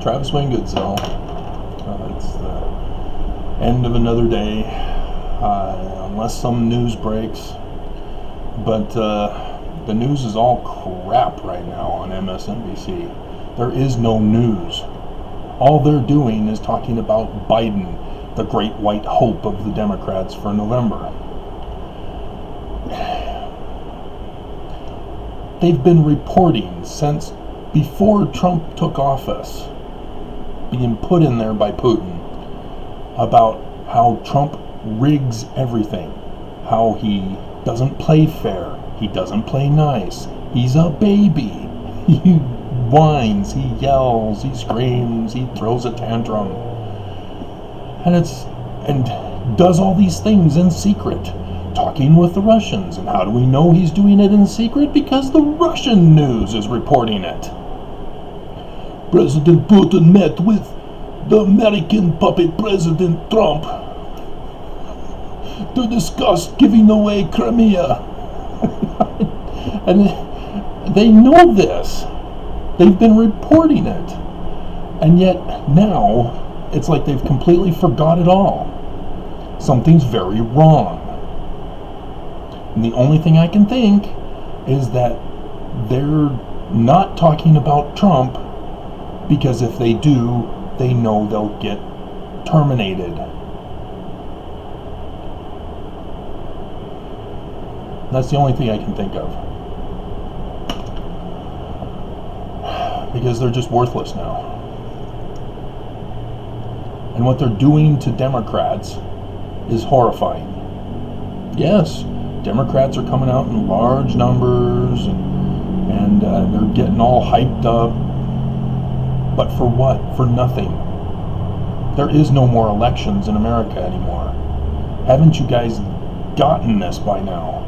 Travis Wingate, so it's the end of another day, unless some news breaks. But the news is all crap right now on MSNBC. There is no news. All they're doing is talking about Biden, the great white hope of the Democrats for November. They've been reporting since before Trump took office, being put in there by Putin, about how Trump rigs everything, how he doesn't play fair, he doesn't play nice, he's a baby, he whines, he yells, he screams, he throws a tantrum, and does all these things in secret, talking with the Russians. And how do we know he's doing it in secret? Because the Russian news is reporting it. President Putin met with the American puppet President Trump to discuss giving away Crimea. And they know this. They've been reporting it. And yet now it's like they've completely forgot it all. Something's very wrong. And the only thing I can think is that they're not talking about Trump, because if they do, they know they'll get terminated. That's the only thing I can think of. Because they're just worthless now. And what they're doing to Democrats is horrifying. Yes, Democrats are coming out in large numbers, and they're getting all hyped up. But for what? For nothing. There is no more elections in America anymore. Haven't you guys gotten this by now?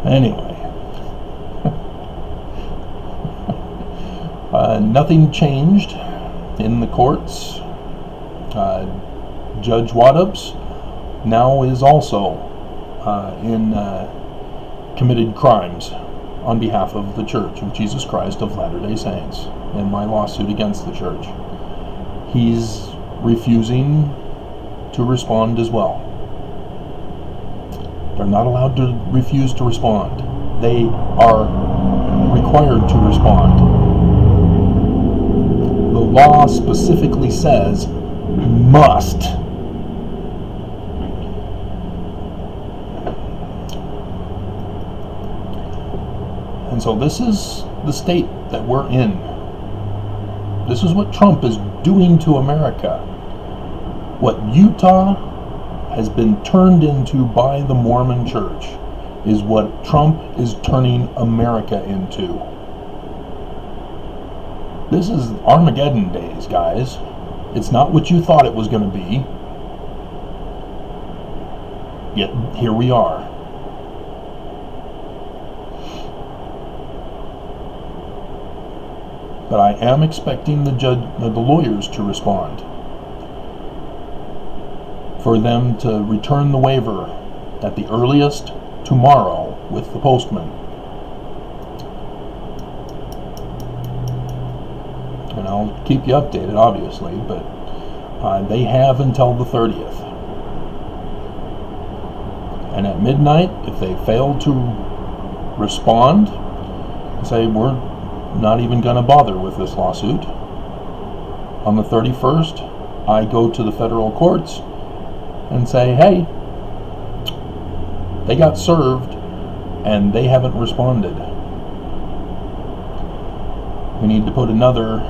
Anyway. Nothing changed in the courts. Judge Waddups now is also committed crimes on behalf of the Church of Jesus Christ of Latter-day Saints in my lawsuit against the church. He's refusing to respond as well. They're not allowed to refuse to respond. They are required to respond. The law specifically says must. And so this is the state that we're in. This is what Trump is doing to America. What Utah has been turned into by the Mormon Church is what Trump is turning America into. This is Armageddon days, guys. It's not what you thought it was going to be. Yet here we are. But I am expecting the lawyers to respond. For them to return the waiver at the earliest tomorrow with the postman. And I'll keep you updated, obviously, but they have until the 30th. And at midnight, if they fail to respond, say we're not even going to bother with this lawsuit. On the 31st, I go to the federal courts and say, hey, they got served and they haven't responded. We need to put another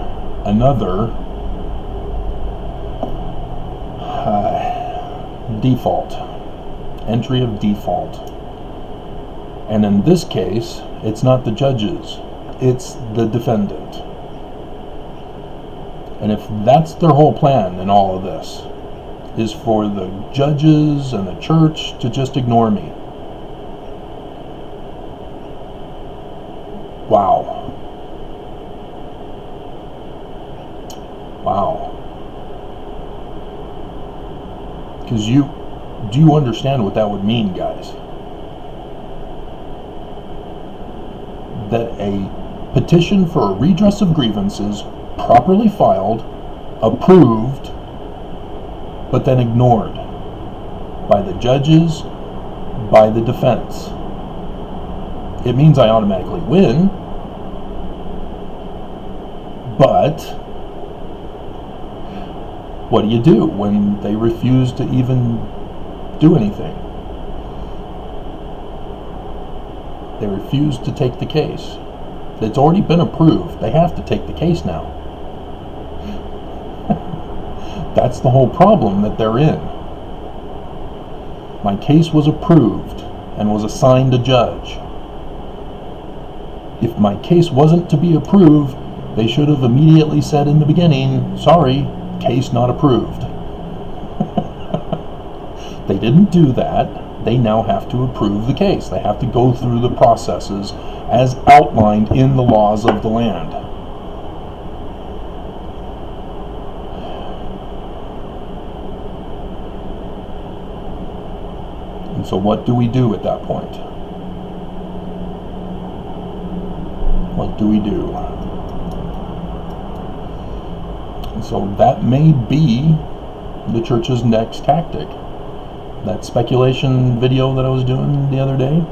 default, entry of default. And in this case, it's not the judges, it's the defendant. And if that's their whole plan in all of this, is for the judges and the church to just ignore me. Wow. Because Do you understand what that would mean, guys? That a petition for a redress of grievances, properly filed, approved, but then ignored by the judges, by the defense. It means I automatically win, but what do you do when they refuse to even do anything? They refuse to take the case. It's already been approved. They have to take the case now. That's the whole problem that they're in. My case was approved and was assigned a judge. If my case wasn't to be approved, they should have immediately said in the beginning, sorry, case not approved. They didn't do that. They now have to approve the case. They have to go through the processes as outlined in the laws of the land. And so what do we do at that point? What do we do? And so that may be the church's next tactic. That speculation video that I was doing the other day,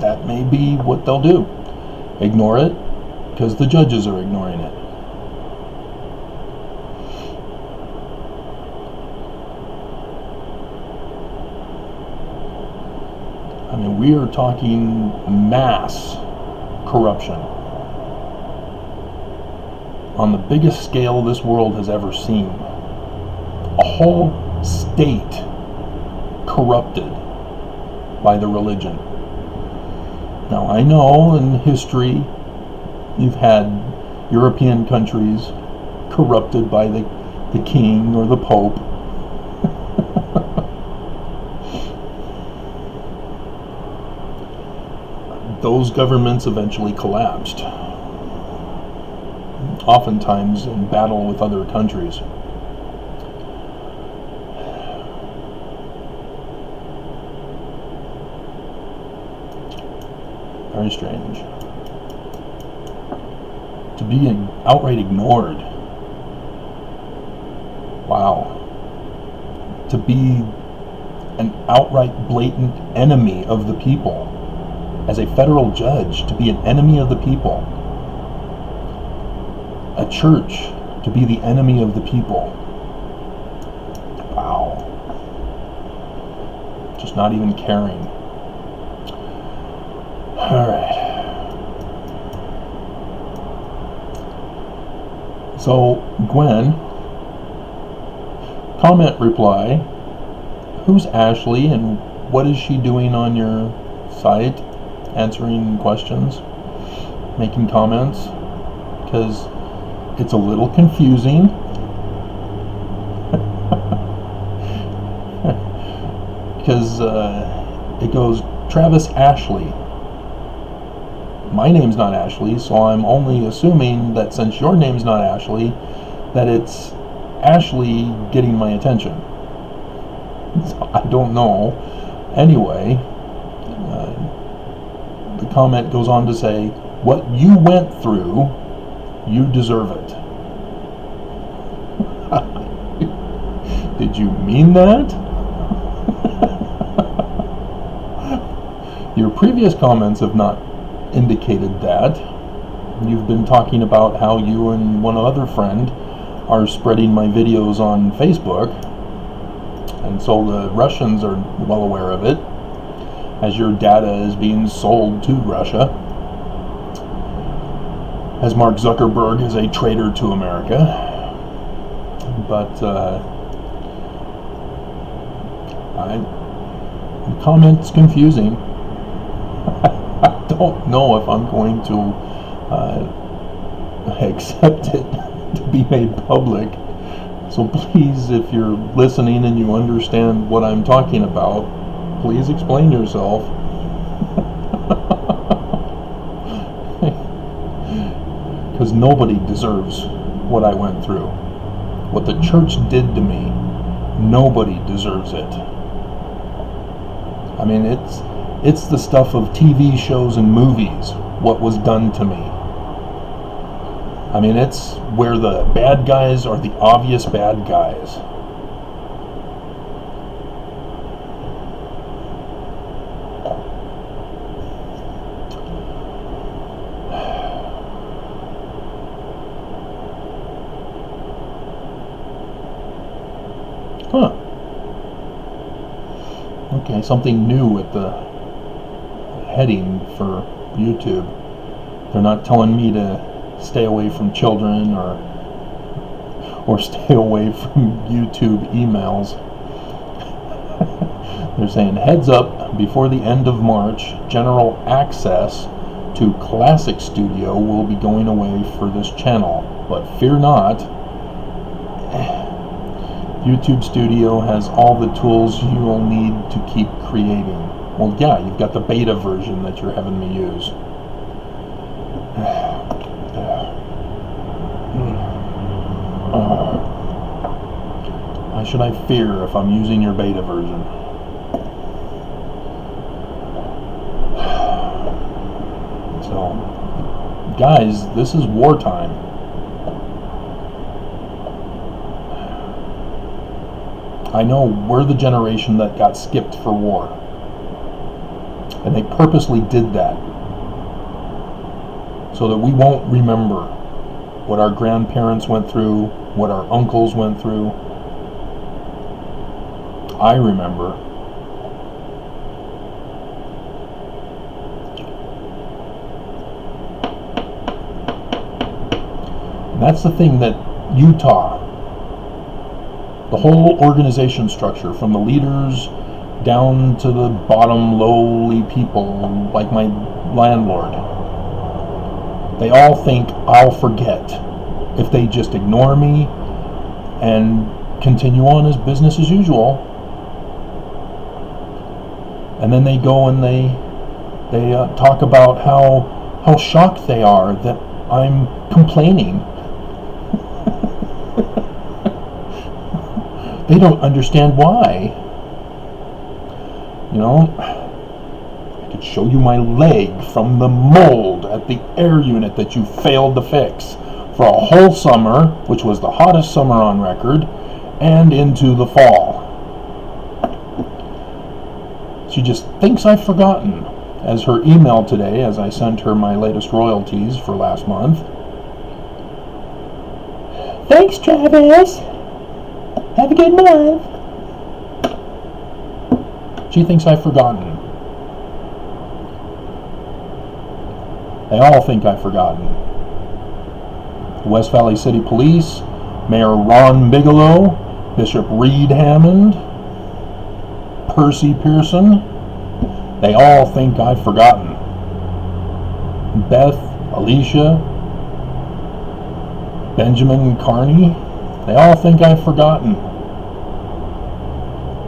that may be what they'll do. Ignore it because the judges are ignoring it. I mean, we are talking mass corruption on the biggest scale this world has ever seen. A whole state corrupted by the religion. Now, I know in history you've had European countries corrupted by the king or the pope. Those governments eventually collapsed, oftentimes in battle with other countries. Very strange. To be outright ignored. Wow. To be an outright blatant enemy of the people. As a federal judge, to be an enemy of the people. A church to be the enemy of the people. Wow. Just not even caring. Alright. So, Gwen, comment reply, who's Ashley and what is she doing on your site? Answering questions, making comments, because it's a little confusing. Because it goes Travis Ashley. My name's not Ashley, so I'm only assuming that since your name's not Ashley, that it's Ashley getting my attention. So I don't know. Anyway, the comment goes on to say, what you went through, you deserve it. Did you mean that? Your previous comments have not indicated that. You've been talking about how you and one other friend are spreading my videos on Facebook, and so the Russians are well aware of it, as your data is being sold to Russia, as Mark Zuckerberg is a traitor to America. But the comment's confusing. I don't know if I'm going to accept it to be made public. So please, if you're listening and you understand what I'm talking about, please explain yourself. Because nobody deserves what I went through. What the church did to me, Nobody deserves it. I mean, it's the stuff of TV shows and movies, what was done to me. I mean, it's where the bad guys are the obvious bad guys. Huh. Okay, something new at the heading for YouTube. They're not telling me to stay away from children or stay away from YouTube emails. They're saying, heads up, before the end of March, general access to Classic Studio will be going away for this channel. But fear not, YouTube Studio has all the tools you'll need to keep creating. Well, yeah, you've got the beta version that you're having me use. Why should I fear if I'm using your beta version? So, guys, this is wartime. I know we're the generation that got skipped for war. And they purposely did that so that we won't remember what our grandparents went through, what our uncles went through. I remember. And that's the thing that Utah, the whole organization structure, from the leaders down to the bottom lowly people like my landlord, they all think I'll forget if they just ignore me and continue on as business as usual. And then they go and they talk about how shocked they are that I'm complaining. They don't understand why. You know, I could show you my leg from the mold at the air unit that you failed to fix for a whole summer, which was the hottest summer on record, and into the fall. She just thinks I've forgotten, as her email today, as I sent her my latest royalties for last month. Thanks, Travis. Have a good month. She thinks I've forgotten. They all think I've forgotten. The West Valley City Police, Mayor Ron Bigelow, Bishop Reed Hammond, Percy Pearson, they all think I've forgotten. Beth, Alicia, Benjamin Carney, they all think I've forgotten.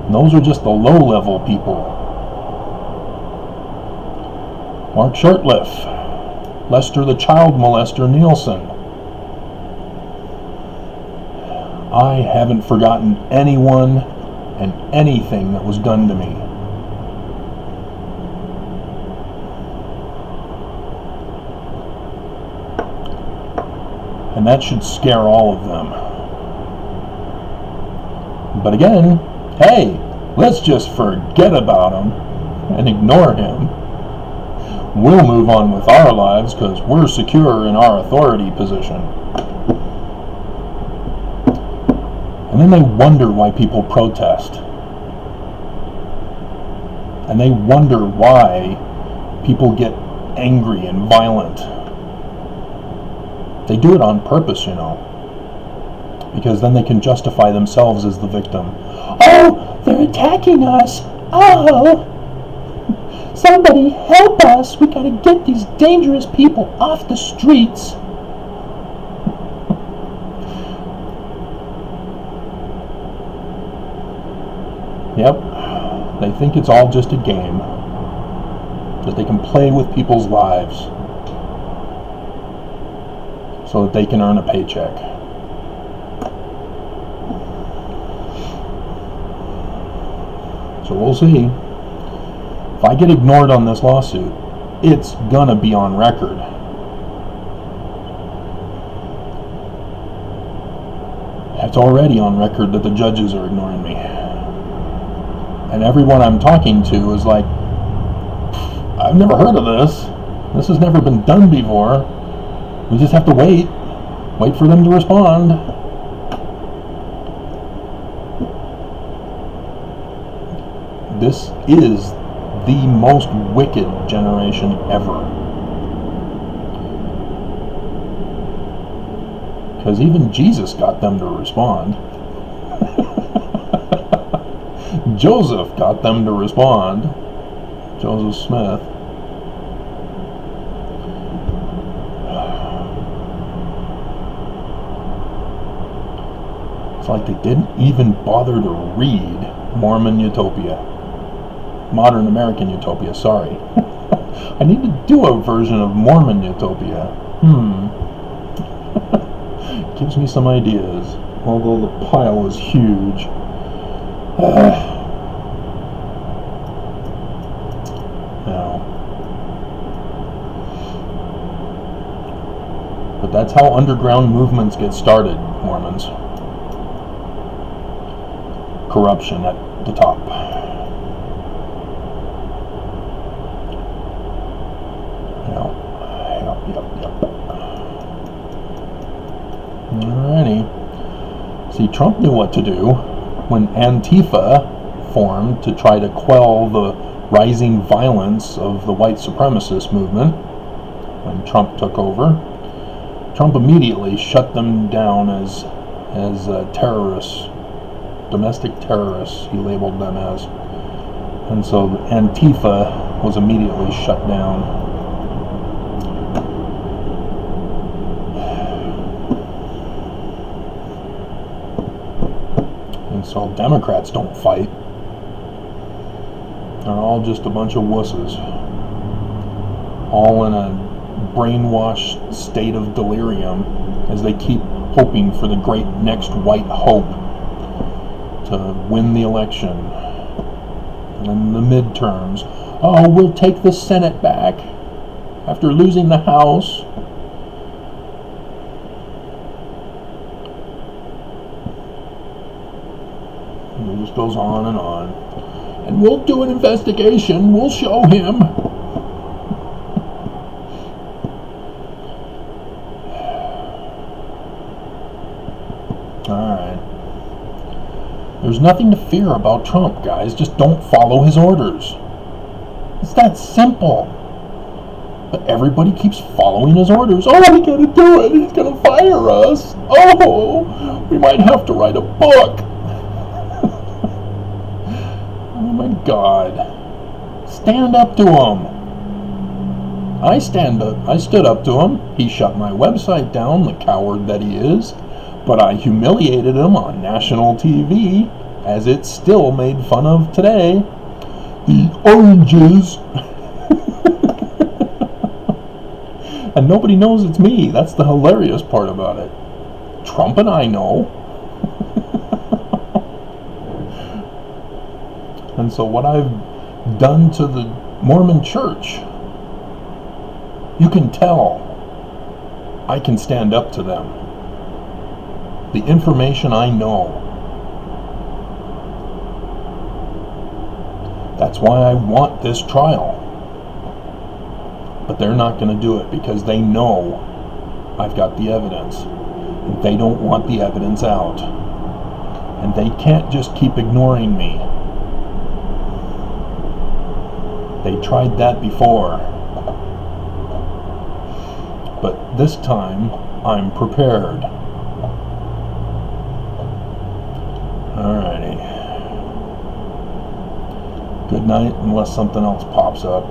And those are just the low-level people. Mark Shurtleff, Lester the child molester Nielsen. I haven't forgotten anyone and anything that was done to me. And that should scare all of them. But again, hey, let's just forget about him and ignore him. We'll move on with our lives because we're secure in our authority position. And then they wonder why people protest. And they wonder why people get angry and violent. They do it on purpose, you know. Because then they can justify themselves as the victim. Oh, they're attacking us. Oh, somebody help us. We gotta get these dangerous people off the streets. Yep, they think it's all just a game, that they can play with people's lives so that they can earn a paycheck. So we'll see. If I get ignored on this lawsuit, it's gonna be on record. It's already on record that the judges are ignoring me. And everyone I'm talking to is like, I've never heard of this. This has never been done before. We just have to wait for them to respond. This is the most wicked generation ever. Because even Jesus got them to respond. Joseph got them to respond. Joseph Smith. It's like they didn't even bother to read Mormon Utopia. Modern American Utopia, sorry. I need to do a version of Mormon Utopia. Gives me some ideas, although the pile is huge. Now, but that's how underground movements get started, Mormons. Corruption at the top. Yep. Alrighty. See, Trump knew what to do when Antifa formed to try to quell the rising violence of the white supremacist movement. When Trump took over, Trump immediately shut them down as terrorists, domestic terrorists, he labeled them as. And so Antifa was immediately shut down. So Democrats don't fight. They're all just a bunch of wusses. All in a brainwashed state of delirium as they keep hoping for the great next white hope to win the election. And then the midterms. Oh, we'll take the Senate back after losing the House. It just goes on. And we'll do an investigation. We'll show him. Alright. There's nothing to fear about Trump, guys. Just don't follow his orders. It's that simple. But everybody keeps following his orders. Oh, we gotta do it. He's gonna fire us. Oh, we might have to write a book. Oh my God. Stand up to him. I stood up to him. He shut my website down, the coward that he is. But I humiliated him on national TV, as it's still made fun of today. The oranges. And nobody knows it's me. That's the hilarious part about it. Trump and I know. And so what I've done to the Mormon church, you can tell I can stand up to them. The information I know. That's why I want this trial. But they're not going to do it because they know I've got the evidence. They don't want the evidence out. And they can't just keep ignoring me. They tried that before. But this time, I'm prepared. Alrighty. Good night, unless something else pops up.